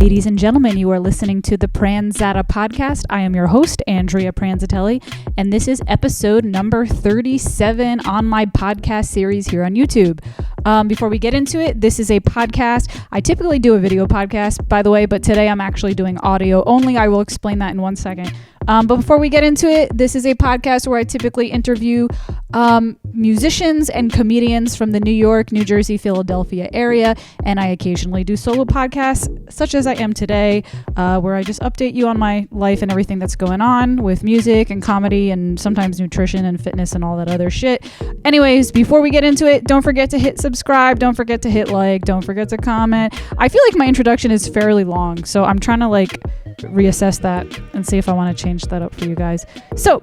Ladies and gentlemen, you are listening to the Pranzata podcast. I am your host, Andrea Pranzatelli, and this is episode number 37 on my podcast series here on YouTube. Before we get into it, this is a podcast. I typically do a video podcast, by the way, but today I'm actually doing audio only. I will explain that in 1 second. But before we get into it, this is a podcast where I typically interview musicians and comedians from the New York, New Jersey, Philadelphia area, and I occasionally do solo podcasts, such as I am today, where I just update you on my life and everything that's going on with music and comedy and sometimes nutrition and fitness and all that other shit. Anyways, before we get into it, don't forget to hit subscribe, don't forget to hit like, don't forget to comment. I feel like my introduction is fairly long, so I'm trying to reassess that and see if I want to change that up for you guys. So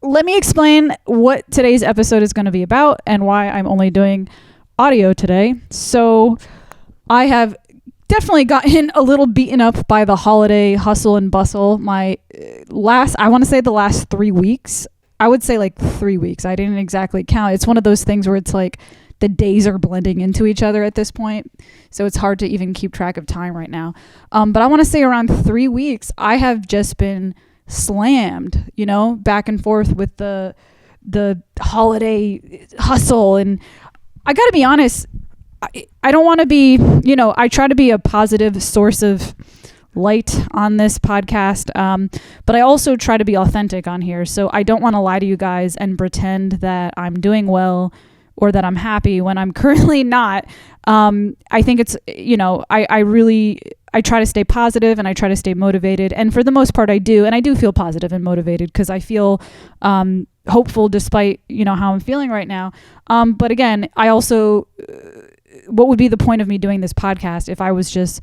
let me explain what today's episode is going to be about and why I'm only doing audio today. So I have definitely gotten a little beaten up by the holiday hustle and bustle. I want to say the last 3 weeks. I would say 3 weeks. I didn't exactly count. It's one of those things where it's the days are blending into each other at this point. So it's hard to even keep track of time right now. But I want to say around 3 weeks, I have just been slammed, back and forth with the holiday hustle. And I got to be honest, I don't want to be, I try to be a positive source of light on this podcast. But I also try to be authentic on here. So I don't want to lie to you guys and pretend that I'm doing well or that I'm happy when I'm currently not. I think it's, I try to stay positive and I try to stay motivated. And for the most part, I do. And I do feel positive and motivated because I feel hopeful despite, how I'm feeling right now. But again, I also, what would be the point of me doing this podcast if I was just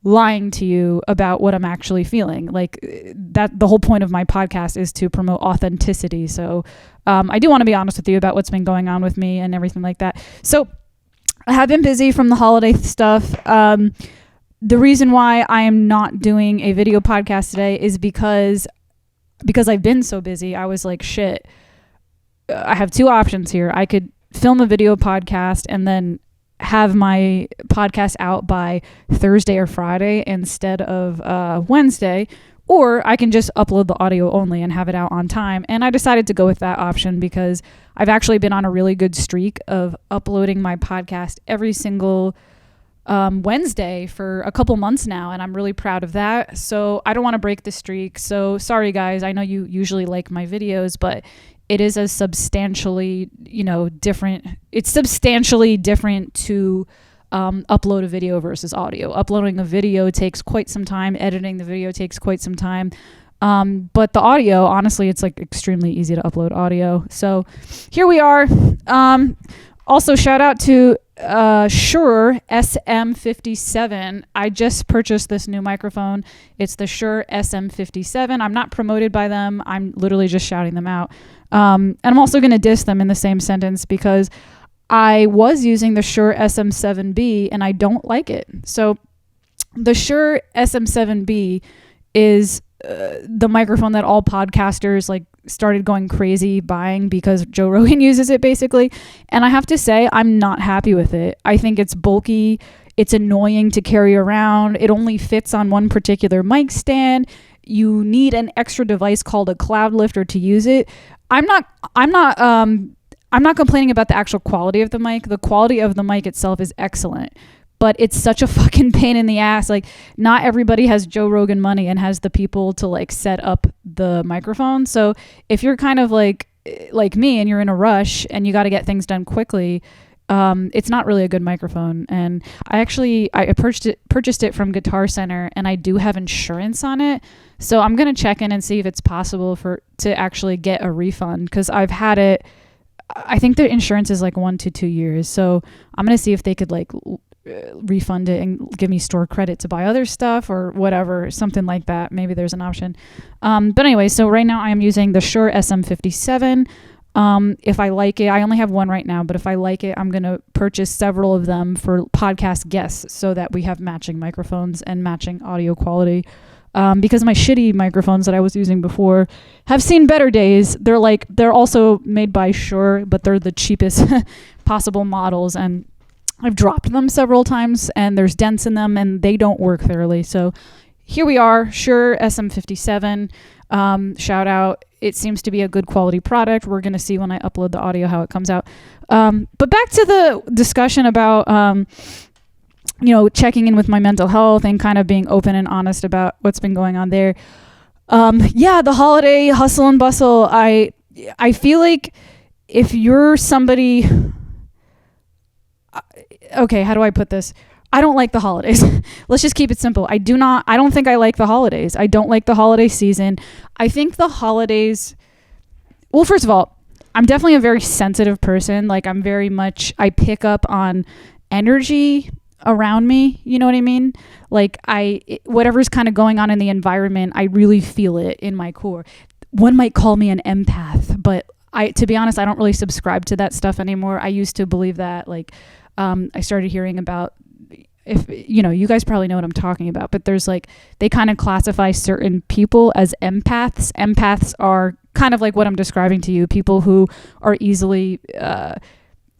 lying to you about what I'm actually feeling? That the whole point of my podcast is to promote authenticity. So I do want to be honest with you about what's been going on with me and everything like that. So I have been busy from the holiday stuff. The reason why I am not doing a video podcast today is because I've been so busy. I was like, shit, I have two options here. I could film a video podcast and then have my podcast out by Thursday or Friday instead of Wednesday, or I can just upload the audio only and have it out on time. And I decided to go with that option because I've actually been on a really good streak of uploading my podcast every single Wednesday for a couple months now, and I'm really proud of that. So I don't want to break the streak. So sorry guys, I know you usually like my videos, but it is a substantially, different. It's substantially different to upload a video versus audio. Uploading a video takes quite some time. Editing the video takes quite some time. But the audio, honestly, it's extremely easy to upload audio. So here we are. Also, shout out to Shure SM57. I just purchased this new microphone. It's the Shure SM57. I'm not promoted by them. I'm literally just shouting them out. And I'm also going to diss them in the same sentence because I was using the Shure SM7B and I don't like it. So the Shure SM7B is the microphone that all podcasters started going crazy buying because Joe Rogan uses it basically. And I have to say, I'm not happy with it. I think it's bulky. It's annoying to carry around. It only fits on one particular mic stand. You need an extra device called a cloud lifter to use it. I'm not complaining about the actual quality of the mic. The quality of the mic itself is excellent, but it's such a fucking pain in the ass. Not everybody has Joe Rogan money and has the people to set up the microphone. So if you're kind of like me and you're in a rush and you got to get things done quickly, it's not really a good microphone. And I purchased it from Guitar Center, and I do have insurance on it. So I'm going to check in and see if it's possible to actually get a refund, because I've had it. I think the insurance is 1 to 2 years. So I'm going to see if they could refund it and give me store credit to buy other stuff or whatever, something like that. Maybe there's an option. But anyway, so right now I am using the Shure SM57. If I like it, I only have one right now, but if I like it, I'm going to purchase several of them for podcast guests so that we have matching microphones and matching audio quality. Because my shitty microphones that I was using before have seen better days. They're also made by Shure, but they're the cheapest possible models, and I've dropped them several times, and there's dents in them, and they don't work thoroughly. So here we are. Sure, SM57. Shout out. It seems to be a good quality product. We're going to see when I upload the audio how it comes out. But back to the discussion about, checking in with my mental health and kind of being open and honest about what's been going on there. The holiday hustle and bustle. I feel like if you're somebody... Okay, how do I put this? I don't like the holidays. Let's just keep it simple. I don't think I like the holidays. I don't like the holiday season. I think the holidays... Well, first of all, I'm definitely a very sensitive person. Like, I pick up on energy around me. You know what I mean? Like, whatever's kind of going on in the environment, I really feel it in my core. One might call me an empath, but to be honest, I don't really subscribe to that stuff anymore. I used to believe that, like, I started hearing about, if you guys probably know what I'm talking about, but there's like, they kind of classify certain people as empaths. Empaths are kind of like what I'm describing to you, people who are easily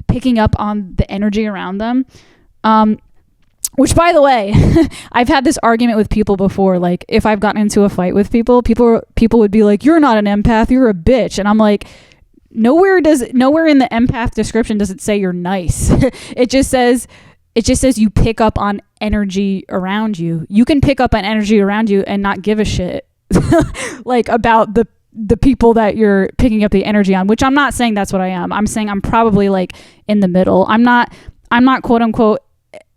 picking up on the energy around them. Which, by the way, I've had this argument with people before. Like, if I've gotten into a fight with people would be like, "You're not an empath, you're a bitch," and I'm like, nowhere in the empath description does it say you're nice. It just says you pick up on energy around you. You can pick up on energy around you and not give a shit like about the people that you're picking up the energy on, which I'm not saying that's what I am. I'm saying I'm probably like in the middle. I'm not quote unquote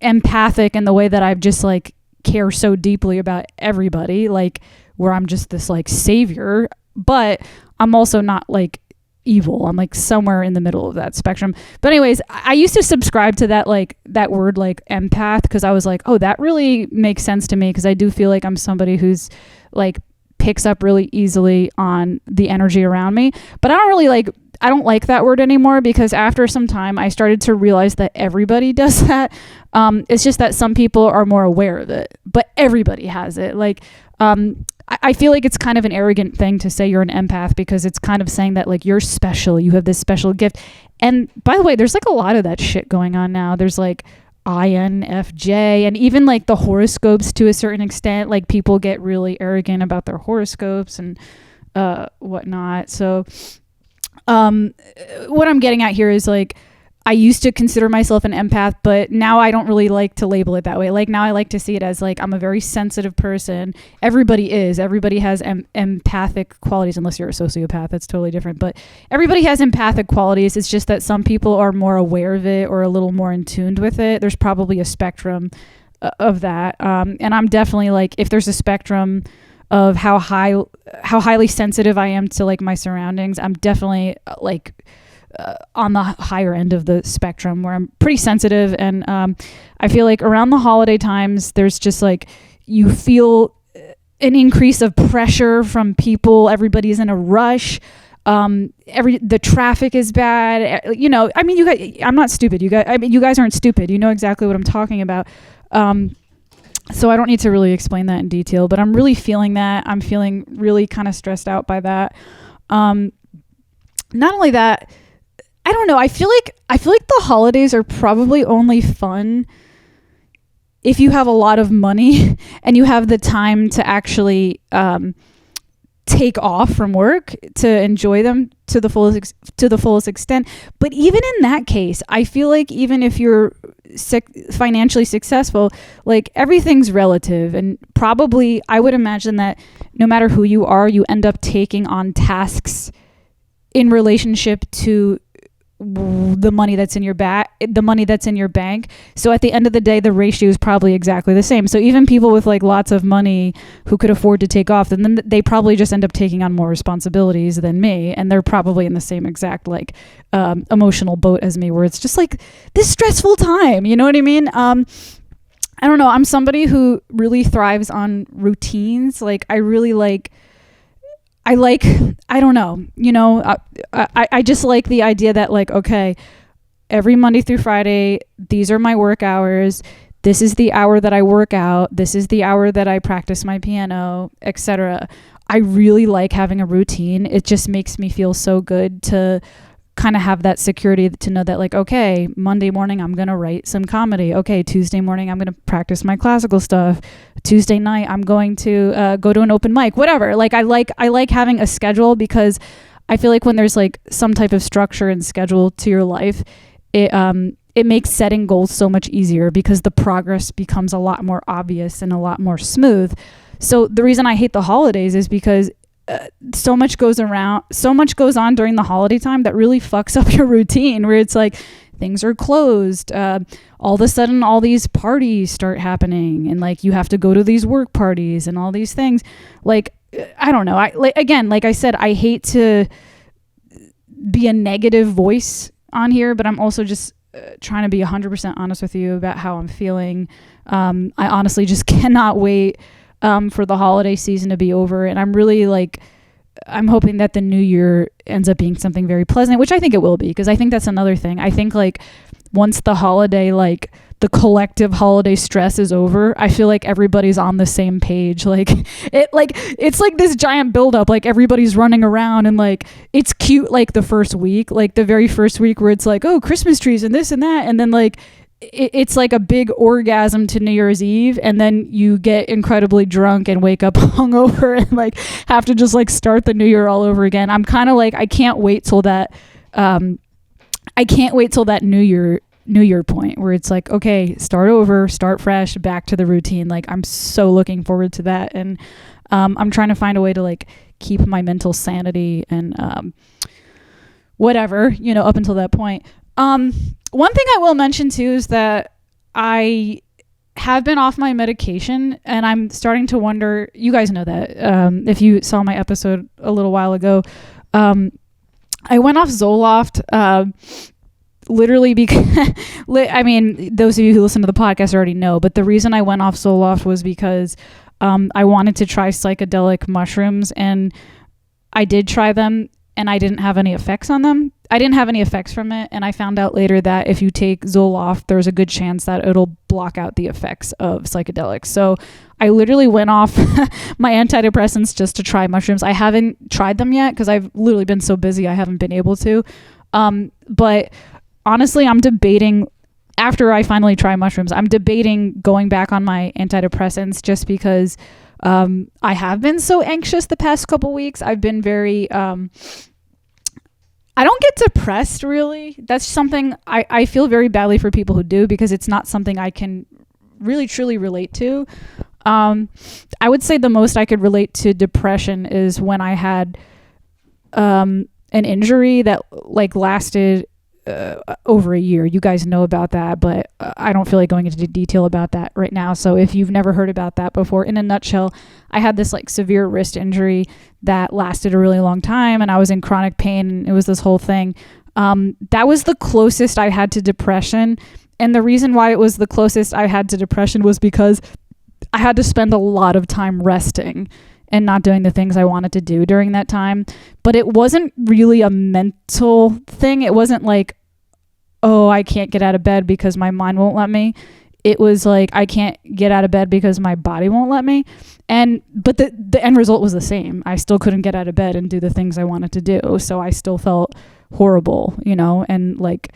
empathic in the way that I've just like care so deeply about everybody, like where I'm just this like savior, but I'm also not like evil. I'm like somewhere in the middle of that spectrum. But anyways, I used to subscribe to that, like that word, like empath, because I was like, oh, that really makes sense to me, because I do feel like I'm somebody who's like picks up really easily on the energy around me. But I don't like that word anymore, because after some time I started to realize that everybody does that. It's just that some people are more aware of it, but everybody has it. Like, I feel like it's kind of an arrogant thing to say you're an empath, because it's kind of saying that like you're special, you have this special gift. And by the way, there's like a lot of that shit going on now. There's like INFJ, and even like the horoscopes to a certain extent. Like, people get really arrogant about their horoscopes and whatnot. So what I'm getting at here is like, I used to consider myself an empath, but now I don't really like to label it that way. Like, now I like to see it as like, I'm a very sensitive person. Everybody has empathic qualities, unless you're a sociopath. That's totally different. But everybody has empathic qualities. It's just that some people are more aware of it or a little more in tune with it. There's probably a spectrum of that. And I'm definitely like, if there's a spectrum of how highly sensitive I am to like my surroundings, I'm definitely like on the higher end of the spectrum, where I'm pretty sensitive. And I feel like around the holiday times, there's just like, you feel an increase of pressure from people. Everybody's in a rush. The traffic is bad. I mean, you guys, I'm not stupid. You guys aren't stupid. You know exactly what I'm talking about. So I don't need to really explain that in detail, but I'm really feeling that. I'm feeling really kind of stressed out by that. Not only that, I don't know. I feel like the holidays are probably only fun if you have a lot of money and you have the time to actually take off from work to enjoy them to the fullest extent. But even in that case, I feel like even if you're financially successful, like, everything's relative, and probably I would imagine that no matter who you are, you end up taking on tasks in relationship to the money that's in your bank. So at the end of the day, the ratio is probably exactly the same. So even people with like lots of money who could afford to take off, then they probably just end up taking on more responsibilities than me, and they're probably in the same exact like emotional boat as me, where it's just like this stressful time. You know what I mean? I don't know. I'm somebody who really thrives on routines. Like, I don't know, I just like the idea that like, okay, every Monday through Friday, these are my work hours. This is the hour that I work out. This is the hour that I practice my piano, etc. I really like having a routine. It just makes me feel so good to kind of have that security to know that like, okay, Monday morning I'm going to write some comedy. Okay, Tuesday morning I'm going to practice my classical stuff. Tuesday night I'm going to go to an open mic, whatever. Like I like having a schedule, because I feel like when there's like some type of structure and schedule to your life, it makes setting goals so much easier, because the progress becomes a lot more obvious and a lot more smooth. So the reason I hate the holidays is because so much goes on during the holiday time that really fucks up your routine, where it's like things are closed. All of a sudden, all these parties start happening, and like you have to go to these work parties and all these things. Like, I don't know. Like I said, I hate to be a negative voice on here, but I'm also just trying to be 100% honest with you about how I'm feeling. I honestly just cannot wait for the holiday season to be over. And I'm really like, I'm hoping that the new year ends up being something very pleasant, which I think it will be, because I think that's another thing. I think like once the holiday, like the collective holiday stress is over, I feel like everybody's on the same page. Like it's like this giant buildup, like everybody's running around, and like it's cute like the first week, like the very first week where it's like, oh, Christmas trees and this and that, and then like it's like a big orgasm to New Year's Eve, and then you get incredibly drunk and wake up hungover and like have to just like start the new year all over again. I'm kind of like, I can't wait till that new year point where it's like, okay, start over, start fresh, back to the routine. Like I'm so looking forward to that. And I'm trying to find a way to like keep my mental sanity and whatever, you know, up until that point. One thing I will mention too is that I have been off my medication, and I'm starting to wonder, you guys know that, if you saw my episode a little while ago, I went off Zoloft, literally because, I mean, those of you who listen to the podcast already know, but the reason I went off Zoloft was because, I wanted to try psychedelic mushrooms, and I did try them, and I didn't have any effects on them. I didn't have any effects from it, and I found out later that if you take Zoloft, there's a good chance that it'll block out the effects of psychedelics. So I literally went off my antidepressants just to try mushrooms. I haven't tried them yet because I've literally been so busy I haven't been able to. But honestly, I'm debating, after I finally try mushrooms, I'm debating going back on my antidepressants, just because I have been so anxious the past couple weeks. I've been very... I don't get depressed, really. That's something I feel very badly for people who do, because it's not something I can really truly relate to. I would say the most I could relate to depression is when I had an injury that like lasted over a year. You guys know about that, but I don't feel like going into detail about that right now. So if you've never heard about that before, in a nutshell, I had this like severe wrist injury that lasted a really long time, and I was in chronic pain, and it was this whole thing. That was the closest I had to depression. And the reason why it was the closest I had to depression was because I had to spend a lot of time resting and not doing the things I wanted to do during that time. But it wasn't really a mental thing. It wasn't like, oh, I can't get out of bed because my mind won't let me. It was like, I can't get out of bed because my body won't let me. But the end result was the same. I still couldn't get out of bed and do the things I wanted to do. So I still felt horrible, you know, and like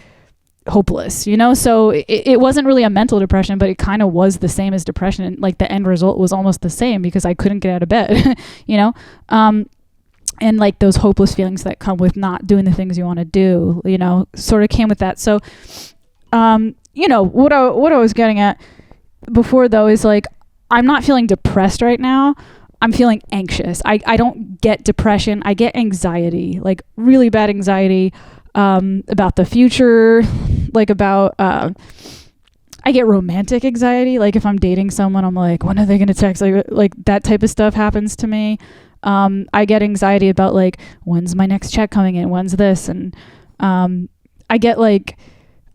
hopeless, you know. So it wasn't really a mental depression, but it kind of was the same as depression. And like the end result was almost the same, because I couldn't get out of bed, you know. And like those hopeless feelings that come with not doing the things you want to do, you know, sort of came with that. So, you know, what I was getting at before though is like, I'm not feeling depressed right now. I'm feeling anxious. I don't get depression. I get anxiety, like really bad anxiety, about the future, like about, I get romantic anxiety. Like if I'm dating someone, I'm like, when are they going to text? Like that type of stuff happens to me. I get anxiety about like, when's my next check coming in? When's this? And I get like,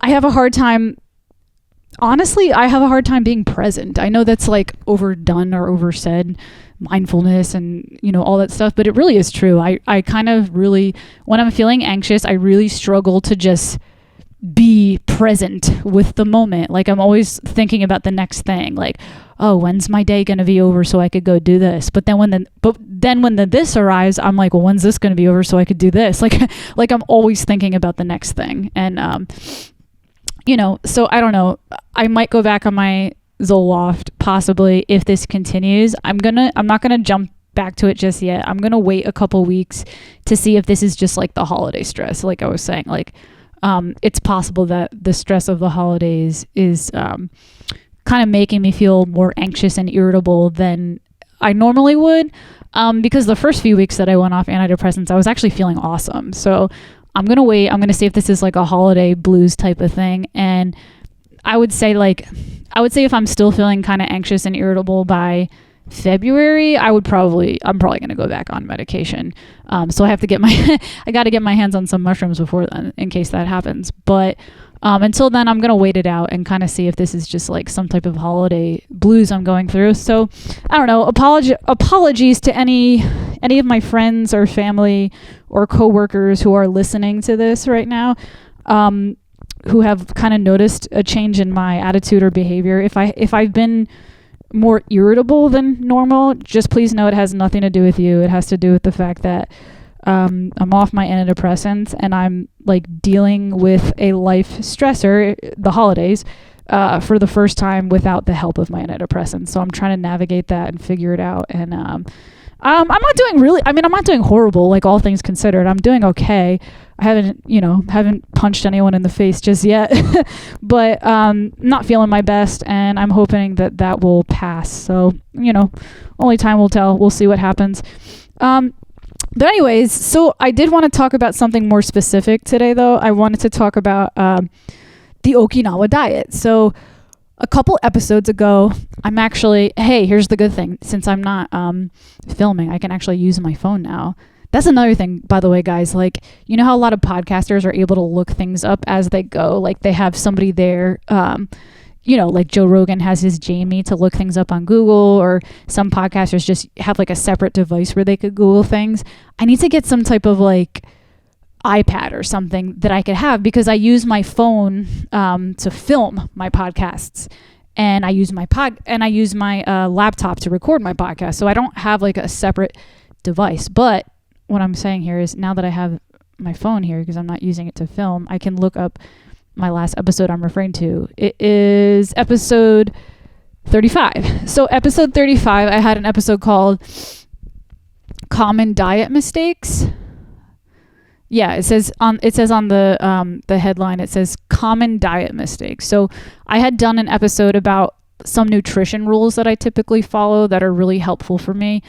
I have a hard time, honestly, I have a hard time being present. I know that's like overdone or oversaid, mindfulness and, you know, all that stuff, but it really is true. I kind of really, when I'm feeling anxious, I really struggle to just be present with the moment. Like I'm always thinking about the next thing. Like, oh, when's my day going to be over so I could go do this? But then when the this arrives, I'm like, well, when's this going to be over so I could do this? Like I'm always thinking about the next thing. And, so I don't know. I might go back on my Zoloft possibly if this continues. I'm not going to jump back to it just yet. I'm going to wait a couple weeks to see if this is just like the holiday stress. Like I was saying, like, it's possible that the stress of the holidays is, kind of making me feel more anxious and irritable than I normally would. Because the first few weeks that I went off antidepressants, I was actually feeling awesome. So I'm going to wait. I'm going to see if this is like a holiday blues type of thing. And I would say if I'm still feeling kind of anxious and irritable by February, I'm probably going to go back on medication. So I have to I got to get my hands on some mushrooms before then in case that happens. But until then, I'm going to wait it out and kind of see if this is just like some type of holiday blues I'm going through. So I don't know, apologies to any of my friends or family or coworkers who are listening to this right now, who have kind of noticed a change in my attitude or behavior. If I've been more irritable than normal, just please know it has nothing to do with you. It has to do with the fact that I'm off my antidepressants and I'm like dealing with a life stressor, the holidays, for the first time without the help of my antidepressants. So I'm trying to navigate that and figure it out. And I'm not doing horrible, like all things considered. I'm doing okay. I haven't punched anyone in the face just yet, but not feeling my best, and I'm hoping that will pass. So, only time will tell. We'll see what happens. But anyways, so I did want to talk about something more specific today, though. I wanted to talk about the Okinawa Diet. So a couple episodes ago, here's the good thing. Since I'm not filming, I can actually use my phone now. That's another thing, by the way, guys. Like, you know how a lot of podcasters are able to look things up as they go? Like, they have somebody there, like Joe Rogan has his Jamie to look things up on Google, or some podcasters just have like a separate device where they could Google things. I need to get some type of like iPad or something that I could have, because I use my phone to film my podcasts, and I use my laptop to record my podcast. So I don't have like a separate device. But what I'm saying here is, now that I have my phone here, because I'm not using it to film, I can look up my last episode I'm referring to. It is episode 35. So episode 35, I had an episode called Common Diet Mistakes. Yeah, it says on the headline, it says Common Diet Mistakes. So I had done an episode about some nutrition rules that I typically follow that are really helpful for me.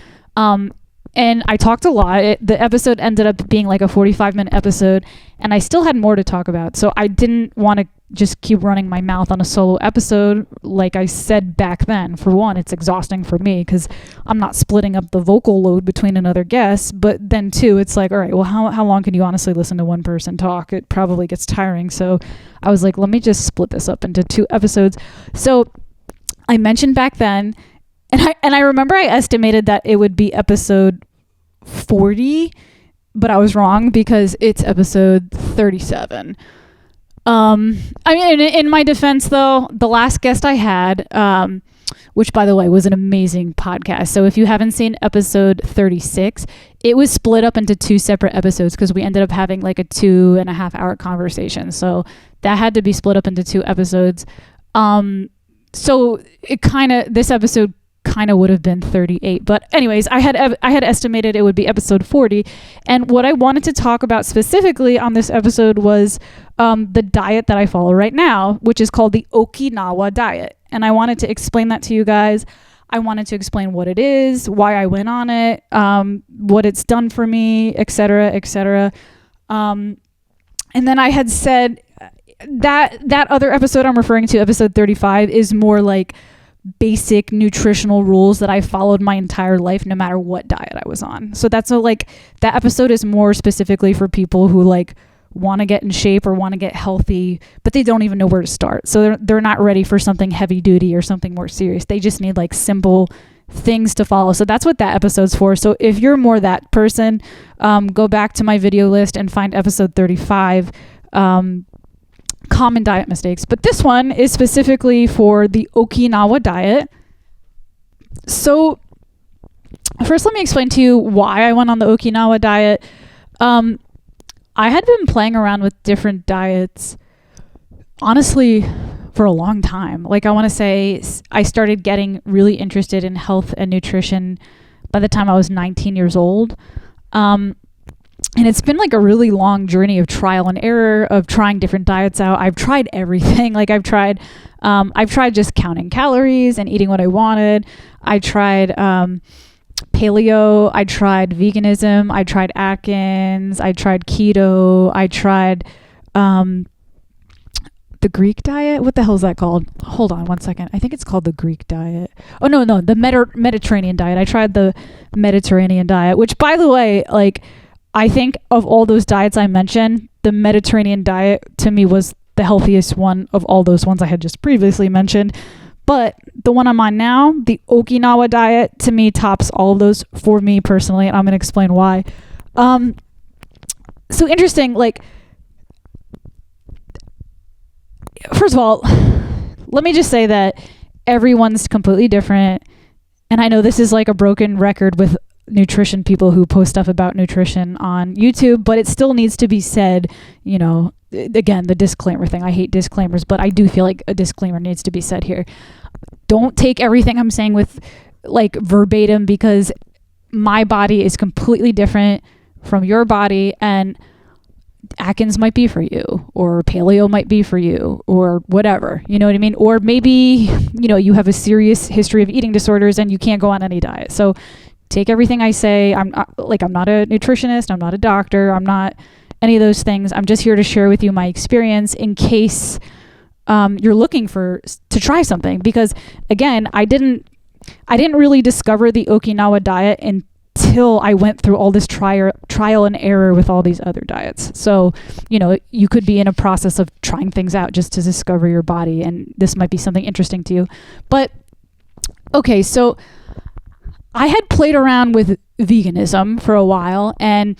And I talked a lot. The episode ended up being like a 45-minute episode, and I still had more to talk about. So I didn't want to just keep running my mouth on a solo episode. Like I said back then, for one, it's exhausting for me because I'm not splitting up the vocal load between another guest. But then two, it's like, all right, well, how long can you honestly listen to one person talk? It probably gets tiring. So I was like, let me just split this up into 2 episodes. So I mentioned back then, and I remember I estimated that it would be episode 40, but I was wrong because it's episode 37. In my defense, though, the last guest I had, which by the way was an amazing podcast. So if you haven't seen episode 36, it was split up into 2 separate episodes because we ended up having like a 2.5 hour conversation. So that had to be split up into 2 episodes. So this episode kind of would have been 38, but anyways, I had estimated it would be episode 40, and what I wanted to talk about specifically on this episode was the diet that I follow right now, which is called the Okinawa Diet, and I wanted to explain that to you guys. I wanted to explain what it is, why I went on it, what it's done for me, etc., etc. And then I had said that other episode I'm referring to, episode 35, is more like basic nutritional rules that I followed my entire life, no matter what diet I was on. So that episode is more specifically for people who like want to get in shape or want to get healthy, but they don't even know where to start. So they're not ready for something heavy duty or something more serious. They just need like simple things to follow. So that's what that episode's for. So if you're more that person, go back to my video list and find episode 35, Common Diet Mistakes. But this one is specifically for the Okinawa Diet. So first, let me explain to you why I went on the Okinawa diet. I had been playing around with different diets, honestly, for a long time. Like, I want to say I started getting really interested in health and nutrition by the time I was 19 years old. And it's been like a really long journey of trial and error, of trying different diets out. I've tried everything. Like, I've tried just counting calories and eating what I wanted. I tried paleo. I tried veganism. I tried Atkins. I tried keto. I tried the Greek diet. What the hell is that called? Hold on one second. I think it's called the Greek diet. Oh, no, the Mediterranean diet. I tried the Mediterranean diet, which, by the way, like, I think of all those diets I mentioned, the Mediterranean diet to me was the healthiest one of all those ones I had just previously mentioned. But the one I'm on now, the Okinawa diet, to me tops all of those for me personally, and I'm going to explain why. So interesting, like, first of all, let me just say that everyone's completely different. And I know this is like a broken record with nutrition people who post stuff about nutrition on YouTube, but it still needs to be said, you know, again, the disclaimer thing. I hate disclaimers, but I do feel like a disclaimer needs to be said here. Don't take everything I'm saying with like verbatim, because my body is completely different from your body, and Atkins might be for you, or paleo might be for you, or whatever, you know what I mean? Or maybe, you know, you have a serious history of eating disorders and you can't go on any diet. So take everything I say. I'm not a nutritionist. I'm not a doctor. I'm not any of those things. I'm just here to share with you my experience in case you're looking to try something. Because again, I didn't really discover the Okinawa diet until I went through all this trial and error with all these other diets. So, you know, you could be in a process of trying things out just to discover your body, and this might be something interesting to you. But okay, so I had played around with veganism for a while, and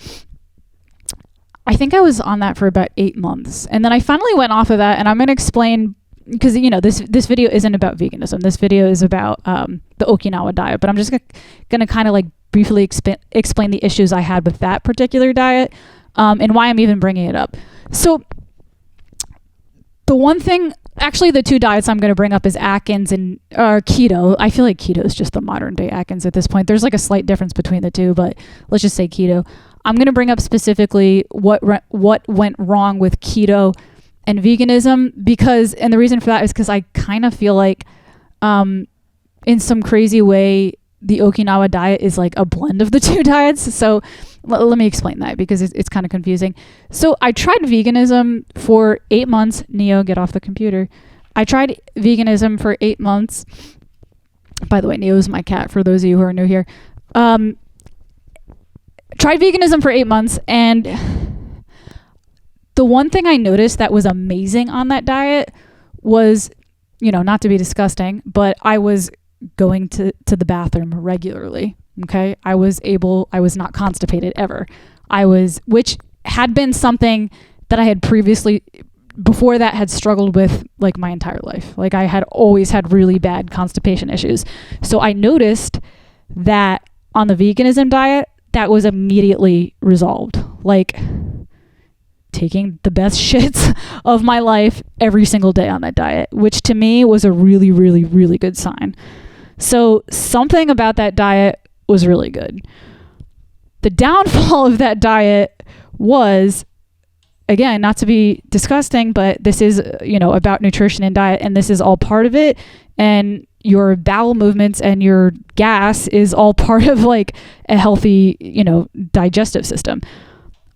I think I was on that for about 8 months. And then I finally went off of that, and I'm going to explain, because, you know, this video isn't about veganism. This video is about the Okinawa diet, but I'm just going to kind of like briefly explain the issues I had with that particular diet, and why I'm even bringing it up. So the one thing, actually the two diets I'm going to bring up is Atkins and keto. I feel like keto is just the modern day Atkins at this point. There's like a slight difference between the two, but let's just say keto. I'm going to bring up specifically what went wrong with keto and veganism, and the reason for that is because I kind of feel like in some crazy way the Okinawa diet is like a blend of the two diets. So let me explain that, because it's kind of confusing. So I tried veganism for 8 months. Neo, get off the computer. I tried veganism for 8 months. By the way, Neo is my cat, for those of you who are new here. Tried veganism for 8 months, and the one thing I noticed that was amazing on that diet was, you know, not to be disgusting, but I was going to the bathroom regularly. Okay. I was not constipated ever. Which had been something that I had previously, before that, had struggled with like my entire life. Like, I had always had really bad constipation issues. So I noticed that on the veganism diet, that was immediately resolved. Like, taking the best shits of my life every single day on that diet, which to me was a really, really, really good sign. So something about that diet was really good. The downfall of that diet was, again, not to be disgusting, but this is, you know, about nutrition and diet, and this is all part of it. And your bowel movements and your gas is all part of like a healthy, you know, digestive system.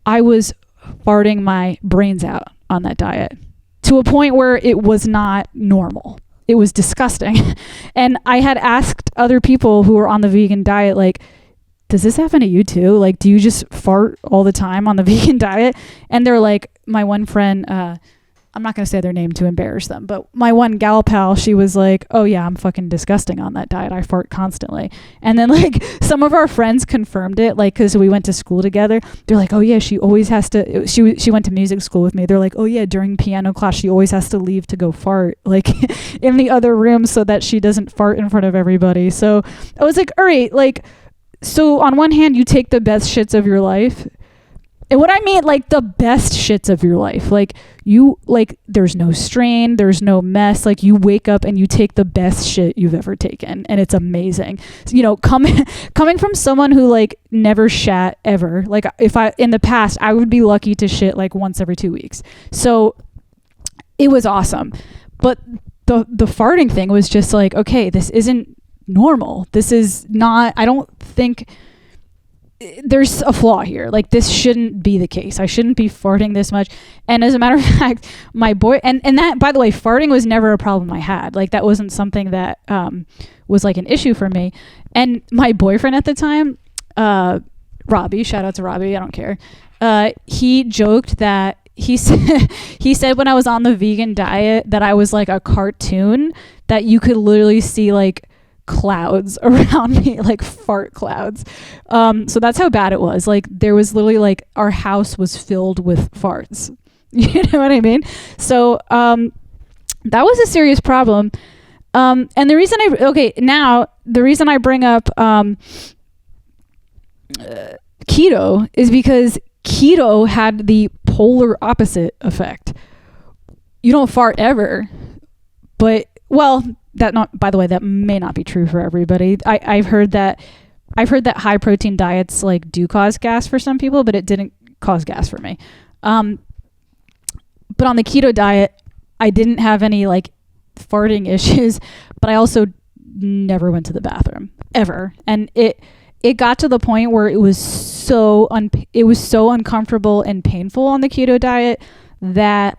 I was farting my brains out on that diet to a point where it was not normal. It was disgusting. And I had asked other people who were on the vegan diet, like, does this happen to you too? Like, do you just fart all the time on the vegan diet? And they're like, my one friend, I'm not going to say their name to embarrass them, but my one gal pal, she was like, oh yeah, I'm fucking disgusting on that diet. I fart constantly. And then like some of our friends confirmed it, like, cause we went to school together. They're like, oh yeah, she always has to, she went to music school with me. They're like, oh yeah, during piano class, she always has to leave to go fart like in the other room so that she doesn't fart in front of everybody. So I was like, all right, like, so on one hand, you take the best shits of your life. And what I mean, like the best shits of your life, like you, like there's no strain, there's no mess. Like you wake up and you take the best shit you've ever taken, and it's amazing. So, you know, coming from someone who like never shat ever. Like if I in the past, I would be lucky to shit like once every 2 weeks. So it was awesome, but the farting thing was just like, okay, this isn't normal. This is not. I don't think. There's a flaw here. Like this shouldn't be the case. I shouldn't be farting this much. And as a matter of fact, my boy, and that, by the way, farting was never a problem I had. Like that wasn't something that was like an issue for me. And my boyfriend at the time, Robbie, shout out to Robbie, I don't care. He joked that he said when I was on the vegan diet that I was like a cartoon, that you could literally see like clouds around me, like fart clouds. So that's how bad it was. Like there was literally like our house was filled with farts. You know what I mean? So that was a serious problem. And the reason the reason I bring up keto is because keto had the polar opposite effect. You don't fart ever, but by the way, that may not be true for everybody. I've heard that high protein diets like do cause gas for some people, but it didn't cause gas for me. But on the keto diet, I didn't have any like farting issues, but I also never went to the bathroom ever. And it got to the point where it was so uncomfortable and painful on the keto diet that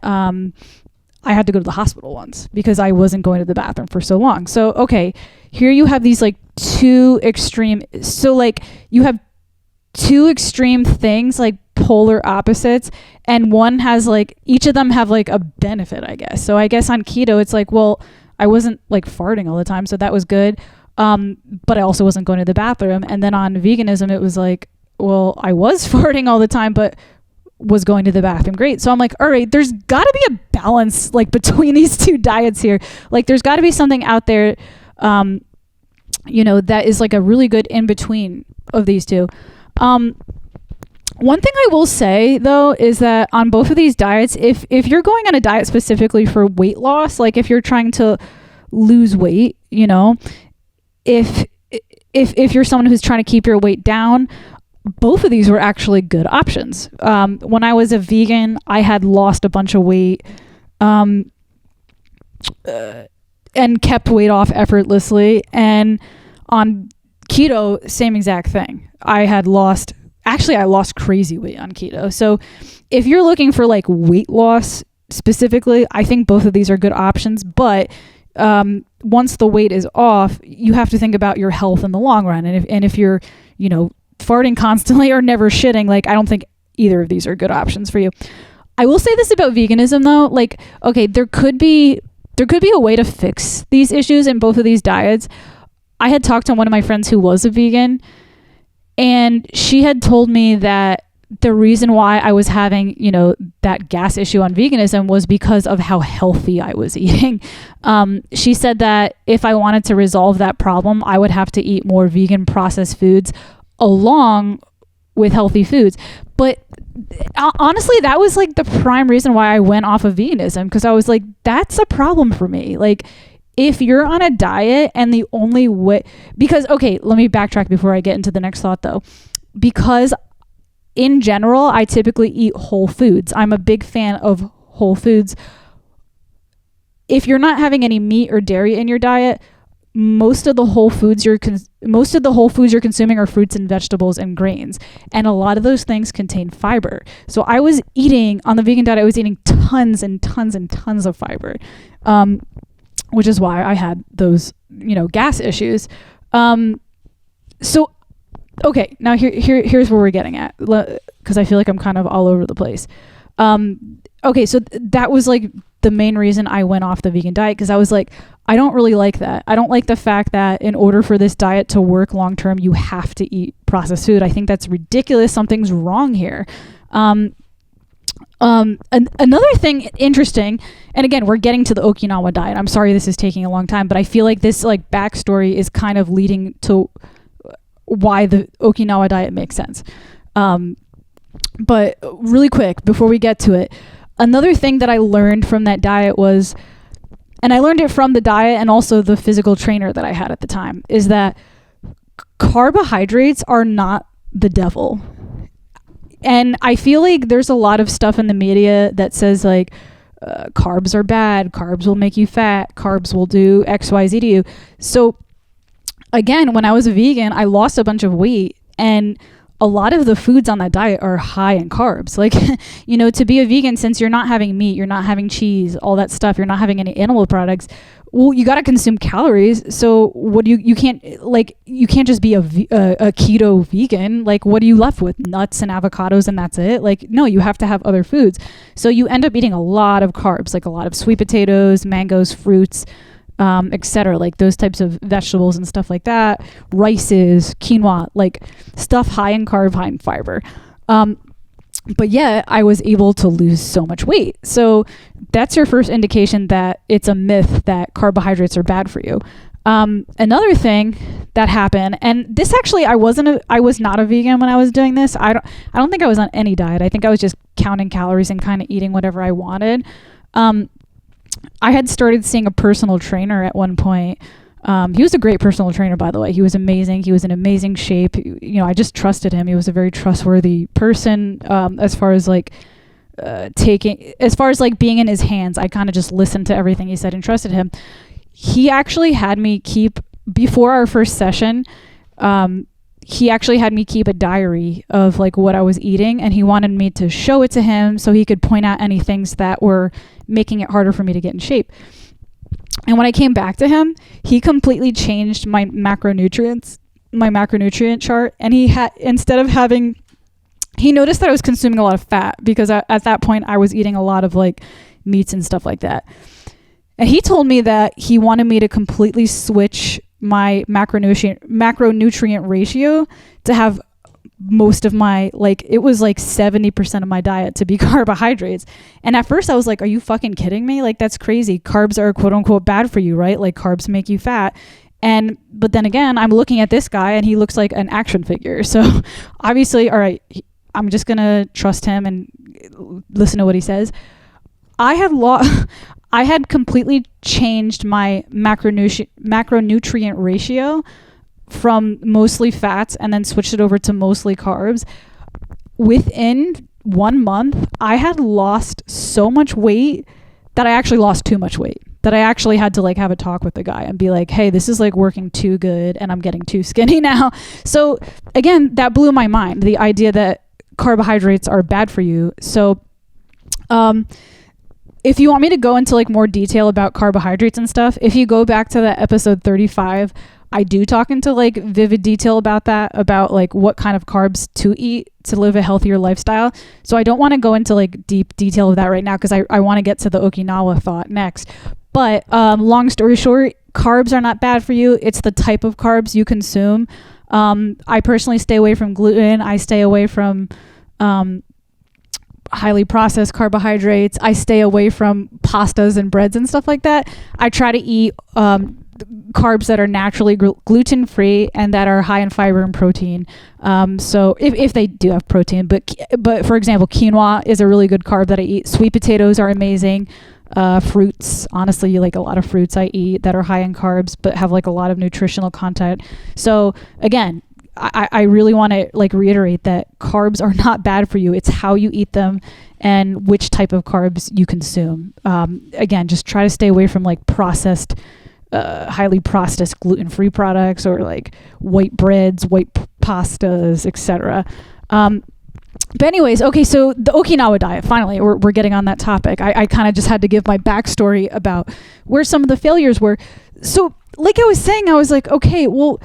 I had to go to the hospital once because I wasn't going to the bathroom for so long. So, okay, here you have these like two extreme. So like you have two extreme things, like polar opposites, and one has like, each of them have like a benefit, I guess. So I guess on keto, it's like, well, I wasn't like farting all the time, so that was good. But I also wasn't going to the bathroom. And then on veganism, it was like, well, I was farting all the time, but was going to the bathroom. Great. So I'm like, all right, there's got to be a balance like between these two diets here. Like there's got to be something out there, you know, that is like a really good in between of these two. One thing I will say though is that on both of these diets, if you're going on a diet specifically for weight loss, like if you're trying to lose weight, you know, if you're someone who's trying to keep your weight down, both of these were actually good options. When I was a vegan, I had lost a bunch of weight and kept weight off effortlessly. And on keto, same exact thing. I lost crazy weight on keto. So if you're looking for like weight loss specifically, I think both of these are good options. But once the weight is off, you have to think about your health in the long run. And if you're, you know, farting constantly or never shitting, like I don't think either of these are good options for you. I will say this about veganism though, like, okay, there could be a way to fix these issues in both of these diets. I had talked to one of my friends who was a vegan, and she had told me that the reason why I was having, you know, that gas issue on veganism was because of how healthy I was eating. She said that if I wanted to resolve that problem, I would have to eat more vegan processed foods along with healthy foods. But honestly, that was like the prime reason why I went off of veganism, because I was like, that's a problem for me. Like if you're on a diet and the only way, because, okay, let me backtrack before I get into the next thought though, because in general, I typically eat whole foods. I'm a big fan of whole foods. If you're not having any meat or dairy in your diet, most of the whole foods you're consuming are fruits and vegetables and grains, and a lot of those things contain fiber. So I was eating on the vegan diet, I was eating tons and tons and tons of fiber, which is why I had those, you know, gas issues. So okay, now here's where we're getting at, because I feel like I'm kind of all over the place. okay, so that was like the main reason I went off the vegan diet, because I was like, I don't really like that. I don't like the fact that in order for this diet to work long term, you have to eat processed food. I think that's ridiculous. Something's wrong here. Another thing interesting, and again, we're getting to the Okinawa diet. I'm sorry this is taking a long time, but I feel like this like backstory is kind of leading to why the Okinawa diet makes sense. But really quick, before we get to it, another thing that I learned from that diet was, and I learned it from the diet and also the physical trainer that I had at the time, is that carbohydrates are not the devil. And I feel like there's a lot of stuff in the media that says like carbs are bad, carbs will make you fat, carbs will do X, Y, Z to you. So again, when I was a vegan, I lost a bunch of weight, and a lot of the foods on that diet are high in carbs. Like, you know, to be a vegan, since you're not having meat, you're not having cheese, all that stuff, you're not having any animal products, well, you got to consume calories. So what do you can't just be a keto vegan. Like, what are you left with? Nuts and avocados and that's it? Like, no, you have to have other foods. So you end up eating a lot of carbs, like a lot of sweet potatoes, mangoes, fruits, etc., like those types of vegetables and stuff like that, rices, quinoa, like stuff high in carb, high in fiber. But yet I was able to lose so much weight. So that's your first indication that it's a myth that carbohydrates are bad for you. Another thing that happened, and this actually, I was not a vegan when I was doing this. I don't think I was on any diet. I think I was just counting calories and kind of eating whatever I wanted. I had started seeing a personal trainer at one point. He was a great personal trainer, by the way. He was amazing. He was in amazing shape. You know, I just trusted him. He was a very trustworthy person. As far as like being in his hands, I kind of just listened to everything he said and trusted him. He actually had me keep, before our first session, he actually had me keep a diary of like what I was eating, and he wanted me to show it to him so he could point out any things that were making it harder for me to get in shape. And when I came back to him, he completely changed my macronutrient chart. And he noticed that I was consuming a lot of fat, because at that point I was eating a lot of like meats and stuff like that. And he told me that he wanted me to completely switch my macronutrient ratio to have most of my, like, it was like 70% of my diet to be carbohydrates. And at first I was like, are you fucking kidding me? Like, that's crazy. Carbs are quote unquote bad for you, right? Like, carbs make you fat. But then again, I'm looking at this guy and he looks like an action figure. So obviously, all right, I'm just going to trust him and listen to what he says. I had completely changed my macronutrient ratio from mostly fats and then switched it over to mostly carbs. Within 1 month, I had lost so much weight that I actually lost too much weight, that I actually had to like have a talk with the guy and be like, hey, this is like working too good and I'm getting too skinny now. So again, that blew my mind, the idea that carbohydrates are bad for you. So if you want me to go into like more detail about carbohydrates and stuff, if you go back to that episode 35, I do talk into like vivid detail about that, about like what kind of carbs to eat to live a healthier lifestyle. So I don't want to go into like deep detail of that right now, because I want to get to the Okinawa thought next. But long story short, carbs are not bad for you. It's the type of carbs you consume. I personally stay away from gluten. I stay away from highly processed carbohydrates. I stay away from pastas and breads and stuff like that. I try to eat carbs that are naturally gluten-free and that are high in fiber and protein. So if they do have protein, but for example, quinoa is a really good carb that I eat. Sweet potatoes are amazing. Fruits, honestly, like a lot of fruits I eat that are high in carbs but have like a lot of nutritional content. So again, I really want to like reiterate that carbs are not bad for you. It's how you eat them and which type of carbs you consume. Again, just try to stay away from like processed, highly processed gluten-free products, or like white breads, white pastas, etc. But anyways, okay, so the Okinawa diet, finally, we're getting on that topic. I kind of just had to give my backstory about where some of the failures were. So like I was saying, I was like, okay, well,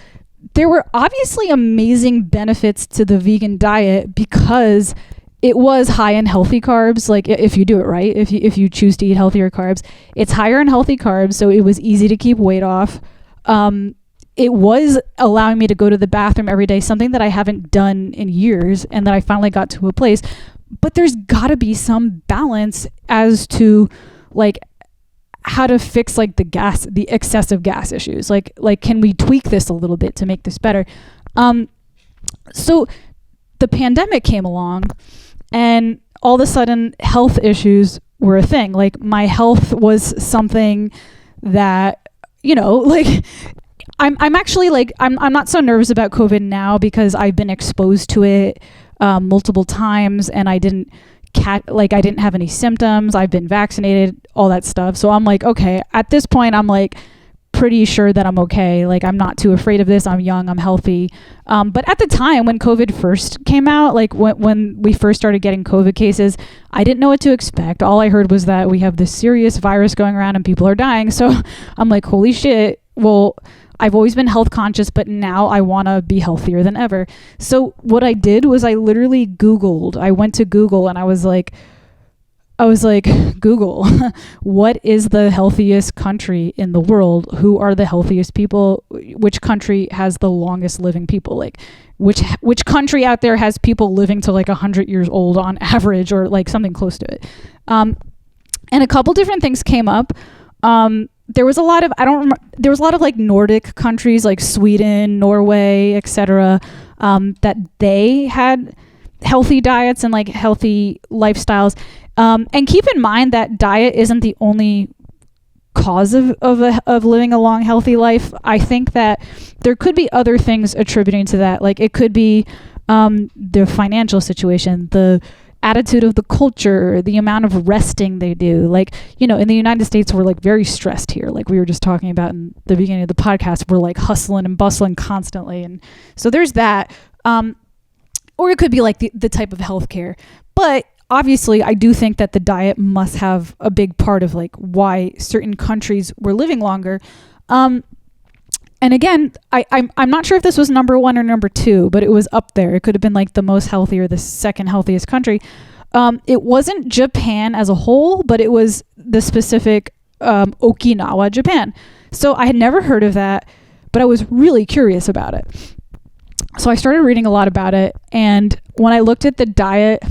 there were obviously amazing benefits to the vegan diet because it was high in healthy carbs. Like if you do it right, if you choose to eat healthier carbs, it's higher in healthy carbs. So it was easy to keep weight off. It was allowing me to go to the bathroom every day, something that I haven't done in years, and that I finally got to a place. But there's got to be some balance as to like how to fix like the excessive gas issues. Like can we tweak this a little bit to make this better? So the pandemic came along, and all of a sudden health issues were a thing. Like my health was something that, you know, like I'm actually like, I'm not so nervous about COVID now because I've been exposed to it multiple times, and I didn't have any symptoms. I've been vaccinated, all that stuff. So I'm like, okay, at this point, I'm like pretty sure that I'm okay. Like I'm not too afraid of this. I'm young, I'm healthy. But at the time when COVID first came out, like when we first started getting COVID cases, I didn't know what to expect. All I heard was that we have this serious virus going around and people are dying. So I'm like, holy shit. Well, I've always been health conscious, but now I want to be healthier than ever. So what I did was I literally Googled. I went to Google and I was like, Google, what is the healthiest country in the world? Who are the healthiest people? Which country has the longest living people? Like which country out there has people living to like 100 years old on average, or like something close to it? And a couple different things came up. There was a lot of like Nordic countries like Sweden, Norway, etc. That they had healthy diets and like healthy lifestyles. And keep in mind that diet isn't the only cause of living a long, healthy life. I think that there could be other things attributing to that. Like it could be the financial situation, the attitude of the culture, the amount of resting they do. Like, you know, in the United States, we're like very stressed here. Like we were just talking about in the beginning of the podcast, we're like hustling and bustling constantly. And so there's that. Or it could be like the type of healthcare. But obviously, I do think that the diet must have a big part of like why certain countries were living longer. And again, I'm not sure if this was number one or number two, but it was up there. It could have been like the most healthy or the second healthiest country. It wasn't Japan as a whole, but it was the specific Okinawa, Japan. So I had never heard of that, but I was really curious about it. So I started reading a lot about it. And when I looked at the diet,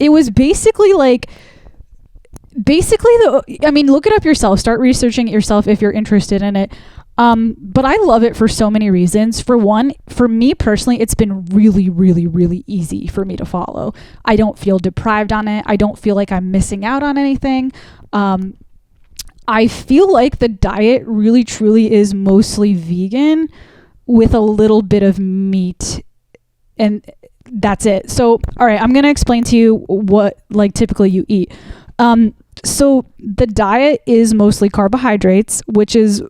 it was basically look it up yourself. Start researching it yourself if you're interested in it. But I love it for so many reasons. For one, for me personally, it's been really, really, really easy for me to follow. I don't feel deprived on it. I don't feel like I'm missing out on anything. I feel like the diet really, truly is mostly vegan with a little bit of meat, and that's it. So, all right, I'm going to explain to you what like typically you eat. So the diet is mostly carbohydrates, which is,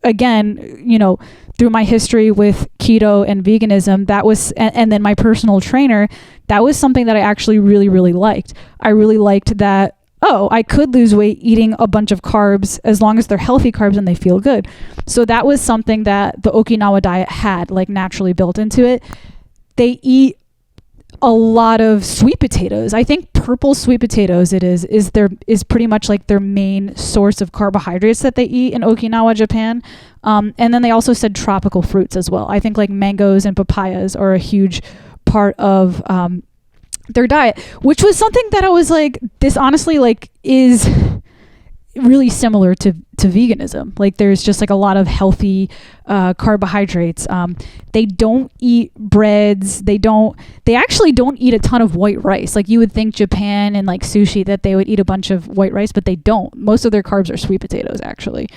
again, you know, through my history with keto and veganism, that was, and then my personal trainer, that was something that I actually really, really liked. I really liked that, I could lose weight eating a bunch of carbs as long as they're healthy carbs and they feel good. So that was something that the Okinawa diet had like naturally built into it. They eat a lot of sweet potatoes. I think purple sweet potatoes is pretty much like their main source of carbohydrates that they eat in Okinawa, Japan. And then they also said tropical fruits as well. I think like mangoes and papayas are a huge part of their diet, which was something that I was like, this honestly like is really similar to veganism. Like there's just like a lot of healthy carbohydrates. They don't eat breads. They actually don't eat a ton of white rice. Like you would think Japan and like sushi that they would eat a bunch of white rice, but they don't. Most of their carbs are sweet potatoes actually.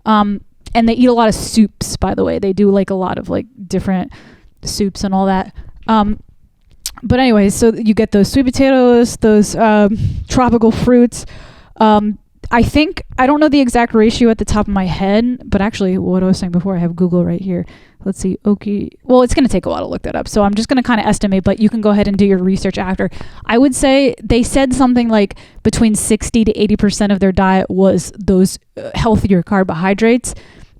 And they eat a lot of soups, by the way. They do like a lot of like different soups and all that. But anyways, so you get those sweet potatoes, those tropical fruits. I don't know the exact ratio at the top of my head, but actually what I was saying before, I have Google right here. Let's see. Well, it's going to take a while to look that up. So I'm just going to kind of estimate, but you can go ahead and do your research after. I would say they said something like between 60 to 80% of their diet was those healthier carbohydrates.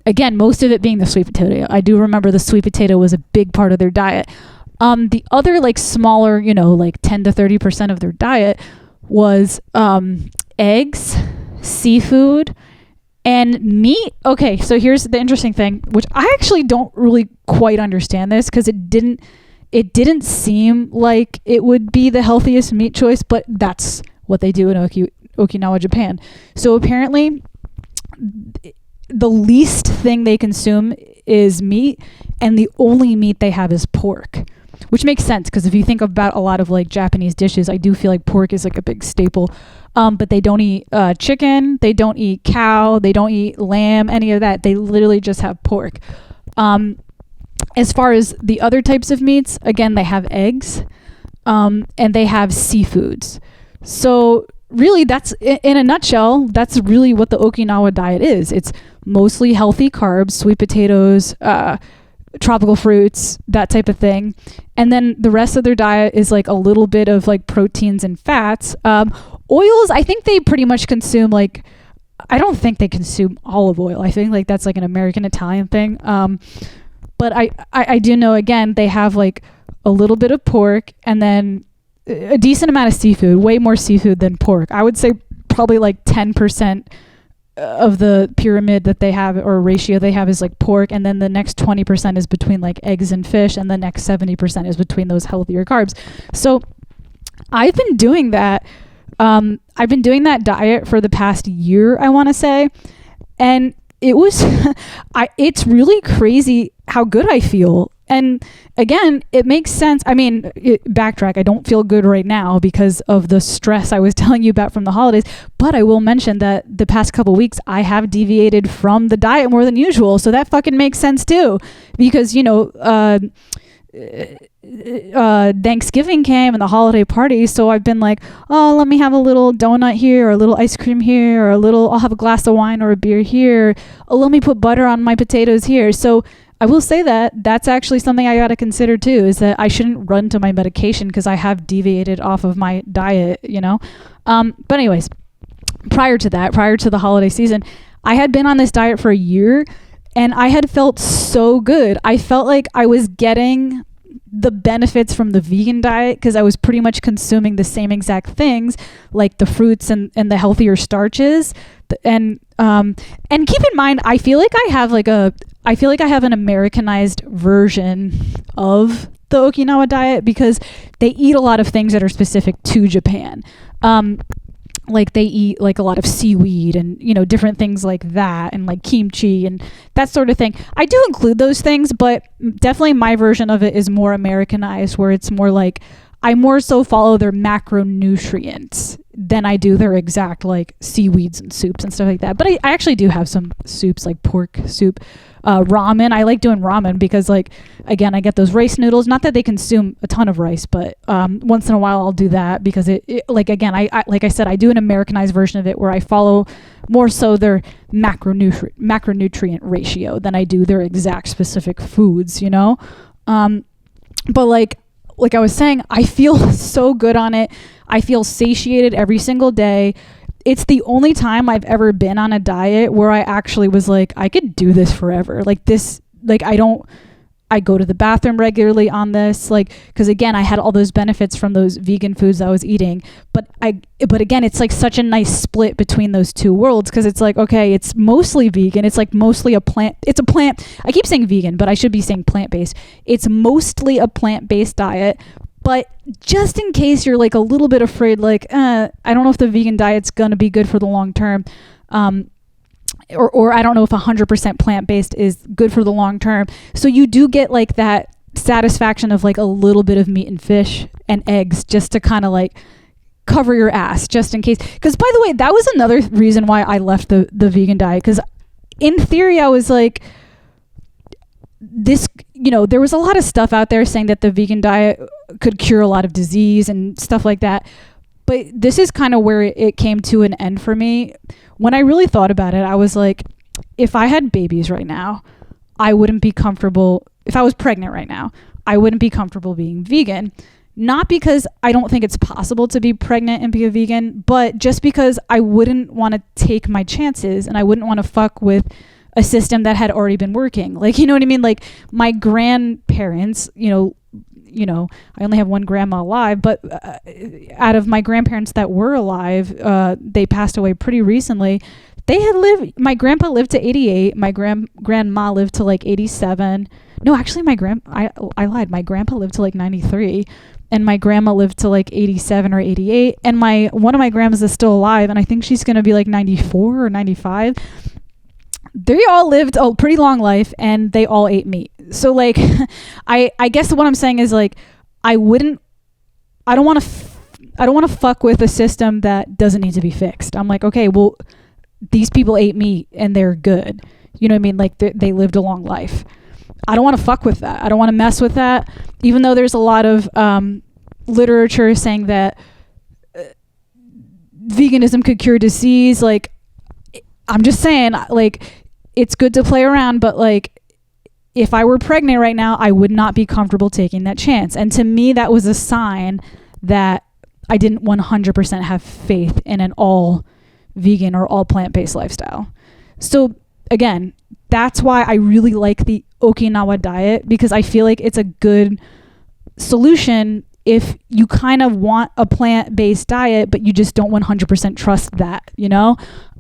Again, most of it being the sweet potato. I do remember the sweet potato was a big part of their diet. The other like smaller, like 10 to 30% of their diet was eggs, seafood, and meat. Okay, so here's the interesting thing, which I actually don't really quite understand this, because it didn't seem like it would be the healthiest meat choice, but that's what they do in Okinawa, Japan. So apparently the least thing they consume is meat, and the only meat they have is pork, which makes sense, because if you think about a lot of like Japanese dishes, I do feel like pork is like a big staple. But they don't eat chicken, they don't eat cow, they don't eat lamb, any of that. They literally just have pork. As far as the other types of meats, again, they have eggs, and they have seafoods. So really, that's, in a nutshell, that's really what the Okinawa diet is. It's mostly healthy carbs, sweet potatoes, tropical fruits, that type of thing. And then the rest of their diet is like a little bit of like proteins and fats. Oils, I think they pretty much consume like, I don't think they consume olive oil. I think like that's like an American Italian thing. But I do know, again, they have like a little bit of pork and then a decent amount of seafood, way more seafood than pork. I would say probably like 10% of the pyramid that they have, or ratio they have, is like pork, and then the next 20% is between like eggs and fish, and the next 70% is between those healthier carbs. So I've been doing that. I've been doing that diet for the past year, I want to say, and it was it's really crazy how good I feel. And again, it makes sense. I mean, backtrack, I don't feel good right now because of the stress I was telling you about from the holidays, but I will mention that the past couple weeks I have deviated from the diet more than usual, so that fucking makes sense too, because Thanksgiving came and the holiday party, so I've been like, oh, let me have a little donut here, or a little ice cream here, or I'll have a glass of wine or a beer here, oh, let me put butter on my potatoes here. So I will say that that's actually something I got to consider too, is that I shouldn't run to my medication because I have deviated off of my diet, But anyways, prior to the holiday season, I had been on this diet for a year, and I had felt so good. I felt like I was getting the benefits from the vegan diet because I was pretty much consuming the same exact things, like the fruits and the healthier starches. And keep in mind, I feel like I have an Americanized version of the Okinawa diet because they eat a lot of things that are specific to Japan. Like they eat like a lot of seaweed and, different things like that, and like kimchi and that sort of thing. I do include those things, but definitely my version of it is more Americanized, where it's more like I more so follow their macronutrients than I do their exact like seaweeds and soups and stuff like that. But I actually do have some soups, like pork soup, ramen. I like doing ramen because, like, again, I get those rice noodles. Not that they consume a ton of rice, but once in a while I'll do that because it like, again, I like I said, I do an Americanized version of it where I follow more so their macronutrient ratio than I do their exact specific foods, But like I was saying, I feel so good on it. I feel satiated every single day. It's the only time I've ever been on a diet where I actually was like, I could do this forever. Like this, like I go to the bathroom regularly on this, like, because again, I had all those benefits from those vegan foods I was eating. But again, it's like such a nice split between those two worlds, because it's like, okay, it's mostly vegan. It's like mostly a plant. It's a plant. I keep saying vegan, but I should be saying plant-based. It's mostly a plant-based diet. But just in case you're like a little bit afraid, like, I don't know if the vegan diet's going to be good for the long term. Or I don't know if 100% plant-based is good for the long term. So you do get like that satisfaction of like a little bit of meat and fish and eggs just to kind of like cover your ass just in case. Because by the way, that was another reason why I left the vegan diet. Because in theory, I was like, this, there was a lot of stuff out there saying that the vegan diet could cure a lot of disease and stuff like that. But this is kind of where it came to an end for me. When I really thought about it, I was like, if I had babies right now, I wouldn't be comfortable. If I was pregnant right now, I wouldn't be comfortable being vegan. Not because I don't think it's possible to be pregnant and be a vegan, but just because I wouldn't want to take my chances and I wouldn't want to fuck with a system that had already been working. Like, you know what I mean? Like my grandparents, I only have one grandma alive, but out of my grandparents that were alive, they passed away pretty recently. They had lived, my grandpa lived to 88, my grandma lived to like 87. No, actually I lied. My grandpa lived to like 93 and my grandma lived to like 87 or 88. And one of my grandmas is still alive and I think she's going to be like 94 or 95. They all lived a pretty long life and they all ate meat. So like, I guess what I'm saying is like, I don't want to fuck with a system that doesn't need to be fixed. I'm like, okay, well, these people ate meat and they're good. You know what I mean? Like they lived a long life. I don't want to fuck with that. I don't want to mess with that. Even though there's a lot of literature saying that veganism could cure disease. Like, I'm just saying, like, it's good to play around, but like, if I were pregnant right now, I would not be comfortable taking that chance. And to me, that was a sign that I didn't 100% have faith in an all vegan or all plant-based lifestyle. So again, that's why I really like the Okinawa diet, because I feel like it's a good solution if you kind of want a plant-based diet, but you just don't 100% trust that,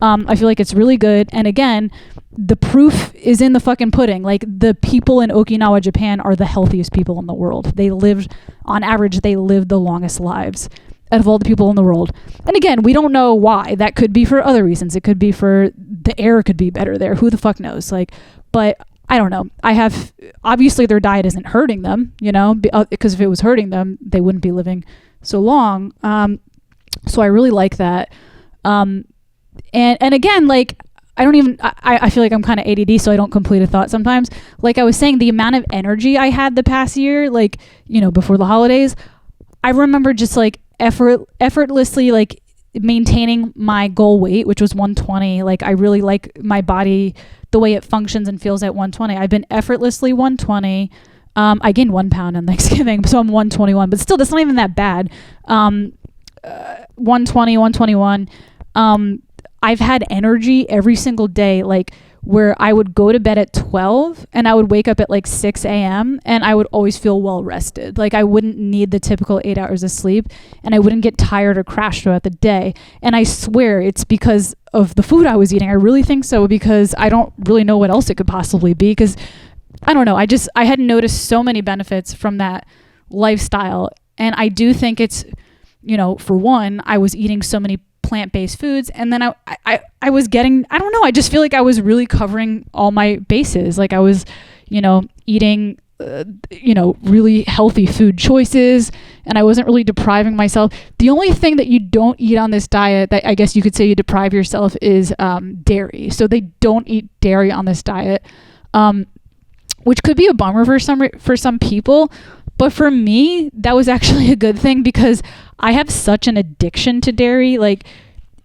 I feel like it's really good. And again, the proof is in the fucking pudding. Like, the people in Okinawa, Japan are the healthiest people in the world. On average, they live the longest lives out of all the people in the world. And again, we don't know why. That could be for other reasons. It could be for the air could be better there. Who the fuck knows? Like, but I don't know. Obviously their diet isn't hurting them, because if it was hurting them, they wouldn't be living so long. So I really like that. And again, like, I feel like I'm kind of ADD, so I don't complete a thought sometimes. Like I was saying, the amount of energy I had the past year, like, before the holidays, I remember just like effortlessly like maintaining my goal weight, which was 120. Like, I really like my body, the way it functions and feels at 120. I've been effortlessly 120. I gained 1 pound on Thanksgiving, so I'm 121, but still, that's not even that bad. 120, 121. I've had energy every single day, like where I would go to bed at 12 and I would wake up at like 6 a.m. and I would always feel well rested. Like, I wouldn't need the typical 8 hours of sleep and I wouldn't get tired or crash throughout the day. And I swear it's because of the food I was eating. I really think so, because I don't really know what else it could possibly be, because I don't know. I had noticed so many benefits from that lifestyle. And I do think it's, for one, I was eating so many plant-based foods, and then I was getting, I don't know, I just feel like I was really covering all my bases. Like, I was eating really healthy food choices, and I wasn't really depriving myself. The only thing that you don't eat on this diet that I guess you could say you deprive yourself is dairy. So they don't eat dairy on this diet, which could be a bummer for some people. But for me, that was actually a good thing, because I have such an addiction to dairy. Like,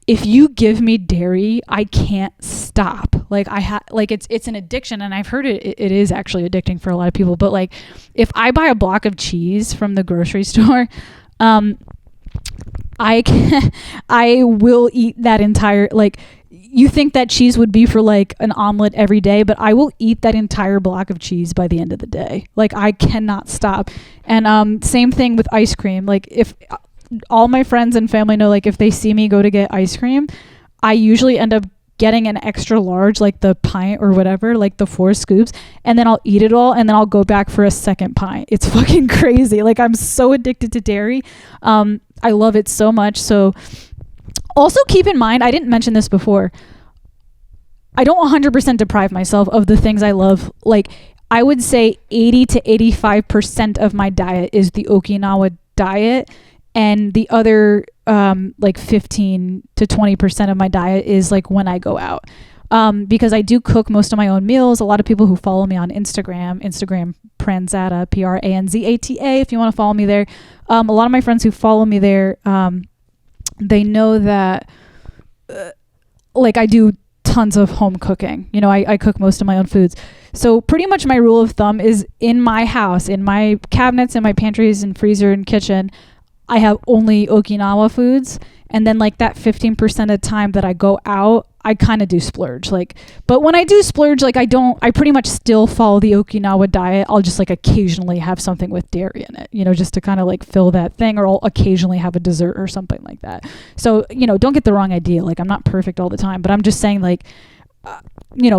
if you give me dairy, I can't stop. Like, it's an addiction, and I've heard it is actually addicting for a lot of people. But like, if I buy a block of cheese from the grocery store, I will eat that entire, like, you think that cheese would be for like an omelet every day, but I will eat that entire block of cheese by the end of the day. Like, I cannot stop. And same thing with ice cream. Like, if all my friends and family know, like, if they see me go to get ice cream, I usually end up getting an extra large, like the pint or whatever, like the 4 scoops, and then I'll eat it all, and then I'll go back for a second pint. It's fucking crazy. Like, I'm so addicted to dairy. I love it so much. So also keep in mind, I didn't mention this before, I don't 100% deprive myself of the things I love. Like, I would say 80 to 85% of my diet is the Okinawa diet, and the other like 15 to 20% of my diet is like when I go out. Because I do cook most of my own meals. A lot of people who follow me on Instagram Pranzata, Pranzata, if you want to follow me there. A lot of my friends who follow me there, they know that like I do tons of home cooking. I cook most of my own foods. So pretty much my rule of thumb is, in my house, in my cabinets, in my pantries and freezer and kitchen, I have only Okinawa foods. And then like that 15% of the time that I go out, I kind of do splurge. Like, but when I do splurge, like I pretty much still follow the Okinawa diet. I'll just like occasionally have something with dairy in it, just to kind of like fill that thing, or I'll occasionally have a dessert or something like that. So, don't get the wrong idea. Like, I'm not perfect all the time, but I'm just saying like,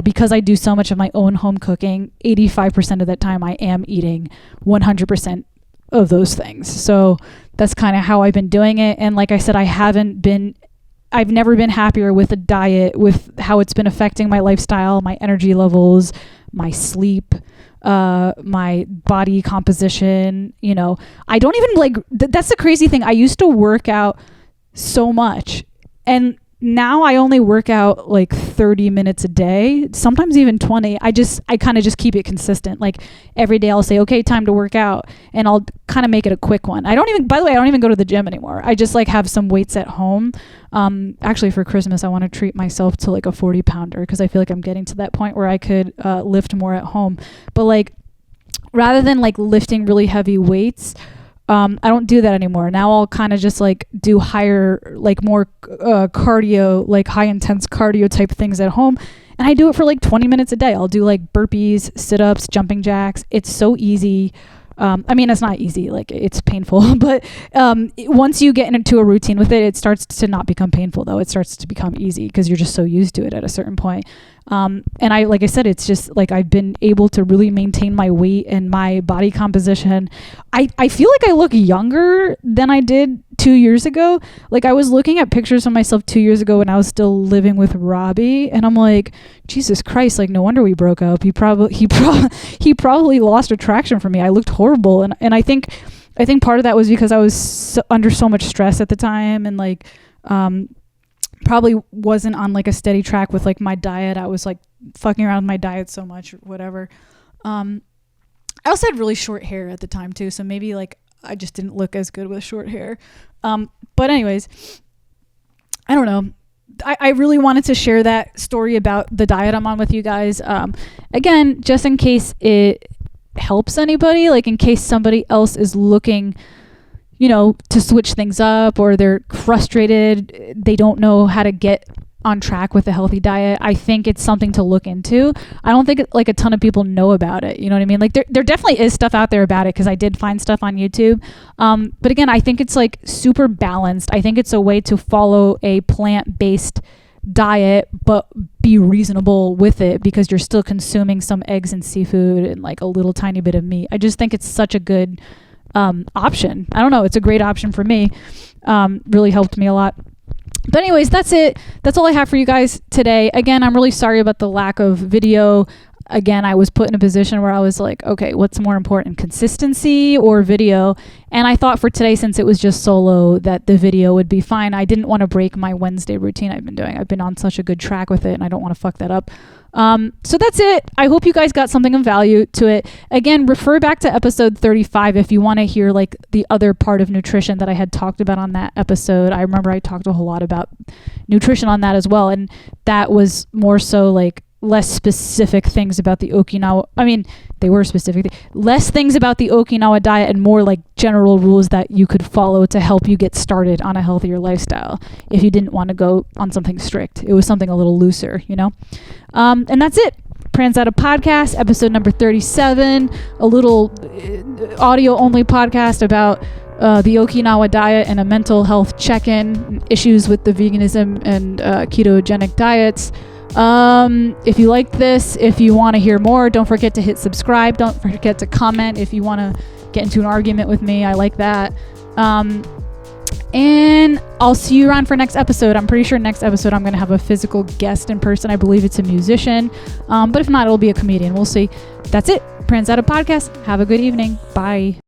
because I do so much of my own home cooking, 85% of that time I am eating 100% of those things. So that's kind of how I've been doing it. And like I said, I've never been happier with a diet, with how it's been affecting my lifestyle, my energy levels, my sleep, my body composition. I don't even like, that's the crazy thing. I used to work out so much, and now I only work out like 30 minutes a day, sometimes even 20. I kind of just keep it consistent. Like every day I'll say, okay, time to work out, and I'll kind of make it a quick one. By the way, I don't even go to the gym anymore. I just like have some weights at home. Actually for Christmas, I want to treat myself to like a 40 pounder, because I feel like I'm getting to that point where I could lift more at home. But like, rather than like lifting really heavy weights, I don't do that anymore. Now I'll kind of just like do higher, like more cardio, like high intense cardio type things at home. And I do it for like 20 minutes a day. I'll do like burpees, sit-ups, jumping jacks. It's so easy. It's not easy, like it's painful, but once you get into a routine with it, it starts to not become painful though. It starts to become easy because you're just so used to it at a certain point. And like I said, it's just like I've been able to really maintain my weight and my body composition. I feel like I look younger than I did 2 years ago. Like I was looking at pictures of myself 2 years ago when I was still living with Robbie, and I'm like, Jesus Christ, like no wonder we broke up. He probably lost attraction for me. I looked horrible, and I think part of that was because I was under so much stress at the time, and like probably wasn't on like a steady track with like my diet. I was like fucking around with my diet so much or whatever. I also had really short hair at the time too, so maybe like I just didn't look as good with short hair. But anyways, I don't know. I really wanted to share that story about the diet I'm on with you guys. Again, just in case it helps anybody, like in case somebody else is looking, to switch things up, or they're frustrated, they don't know how to get on track with a healthy diet. I think it's something to look into. I don't think like a ton of people know about it. You know what I mean? Like there definitely is stuff out there about it, because I did find stuff on YouTube. But again, I think it's like super balanced. I think it's a way to follow a plant-based diet, but be reasonable with it, because you're still consuming some eggs and seafood and like a little tiny bit of meat. I just think it's such a good option. I don't know. It's a great option for me. Really helped me a lot. But anyways, that's it. That's all I have for you guys today. Again, I'm really sorry about the lack of video. Again, I was put in a position where I was like, okay, what's more important, consistency or video? And I thought for today, since it was just solo, that the video would be fine. I didn't want to break my Wednesday routine I've been doing. I've been on such a good track with it, and I don't want to fuck that up. So that's it. I hope you guys got something of value to it. Again, refer back to episode 35 if you want to hear like the other part of nutrition that I had talked about on that episode. I remember I talked a whole lot about nutrition on that as well, and that was more so like less specific things about the Okinawa. I mean, they were specific. Less things about the Okinawa diet and more like general rules that you could follow to help you get started on a healthier lifestyle if you didn't want to go on something strict. It was something a little looser, And that's it. Pranzata podcast, episode number 37, a little audio-only podcast about the Okinawa diet and a mental health check-in, issues with the veganism and ketogenic diets. If you liked this, if you want to hear more, don't forget to hit subscribe. Don't forget to comment if you want to get into an argument with me. I like that. And I'll see you around for next episode. I'm pretty sure next episode I'm going to have a physical guest in person. I believe it's a musician. But if not, it'll be a comedian. We'll see. That's it. Pranzata podcast. Have a good evening. Bye.